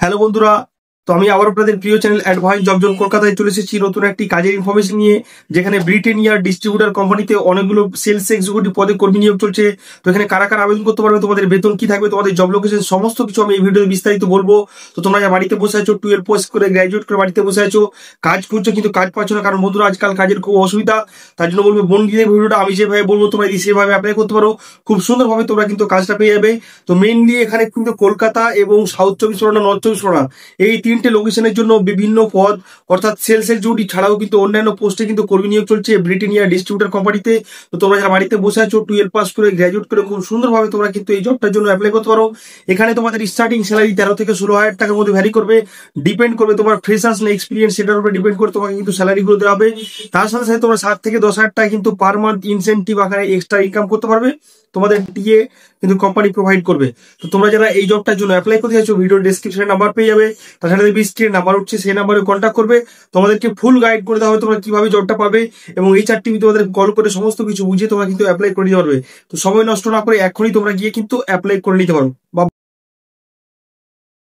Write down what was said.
Hello বন্ধুরা, তো আমি আবার আপনাদের প্রিয় চ্যানেল অ্যাডভাইস জব জোন কলকাতায় চলে এসেছি নতুন একটি কাজের ইনফরমেশন নিয়ে, যেখানে ব্রিটেনিয়ার ডিস্ট্রিবিউটার কোম্পানিতে অনেকগুলো সেলস এক্সিকিউটিভ পদে কর্মী নিয়োগ চলছে। তো এখানে কারা কারা আবেদন করতে পারবে, তোমাদের বেতন কি থাকবে, তোমাদের জব লোকেশন, সমস্ত কিছু আমি এই ভিডিওতে বিস্তারিত বলবো। তো তোমরা যা বাড়িতে বসে আছো, 12 পাস করে গ্র্যাজুয়েট করে বাড়িতে বসে আছো, কাজ করছো কিন্তু কাজ পাচ্ছ না, কারণ বন্ধুরা আজকাল কাজের খুব অসুবিধা। তার জন্য বলবো বোন গিয়ে ভিডিওটা আমি যেভাবে বলবো তোমরা যদি সেভাবে অ্যাপ্লাই করতে পারো, খুব সুন্দরভাবে তোমরা কিন্তু কাজটা পেয়ে যাবে। তো মেইনলি এখানে কিন্তু কলকাতা এবং সাউথ 24 পরগনা, নর্থ 24 পরগনা এই তিনটে লোকেশনের জন্য বিভিন্ন পদ, অর্থাৎ সেলস এক্সিকিউটিভ ছাড়াও কিন্তু অন্যান্য পোস্টে কিন্তু কর্মী নিয়োগ চলছে ব্রিটেনিয়া ডিস্ট্রিবিউটার কোম্পানিতে। তো তোমরা যারা বাড়িতে বসে আছো, 12 পাস করে গ্র্যাজুয়েট করে খুব সুন্দরভাবে তোমরা কিন্তু এই জবটার জন্য অ্যাপ্লাই করতে পারো। এখানে তোমাদের স্টার্টিং স্যালারি 13 থেকে 16 হাজার টাকার মধ্যে ভ্যারি করবে, ডিপেন্ড করবে তোমার ফ্রেশার্স না এক্সপিরিয়েন্স, সেটার উপরে ডিপেন্ড করে তোমাকে কিন্তু স্যালারি গুলো দেওয়া হবে। তার সাথে সাথে তোমরা 7 থেকে 10 হাজার টাকা কিন্তু পার মান্থ ইনসেন্টিভ আকারে এক্সট্রা ইনকাম করতে পারবে, তোমাদের টিএ কিন্তু কোম্পানি প্রোভাইড করবে। তো তোমরা যারা এই জবটার জন্য অ্যাপ্লাই করতে চাইছো, ভিডিও ডেসক্রিপশনে নাম্বার পেয়ে যাবে, তার সাথে স্ক্রিনে নাম্বার উঠছে, সেই নাম্বারে কন্ট্যাক্ট করবে। তোমাদেরকে ফুল গাইড করে দেওয়া হবে তোমরা কিভাবে জবটা পাবে, এবং এই চারটি তোমাদের কল করে সমস্ত কিছু বুঝিয়ে তোমরা কিন্তু অ্যাপ্লাই করে নিতে পারবে। তো সময় নষ্ট না করে এখনই তোমরা গিয়ে কিন্তু অ্যাপ্লাই করে নিতে পারো।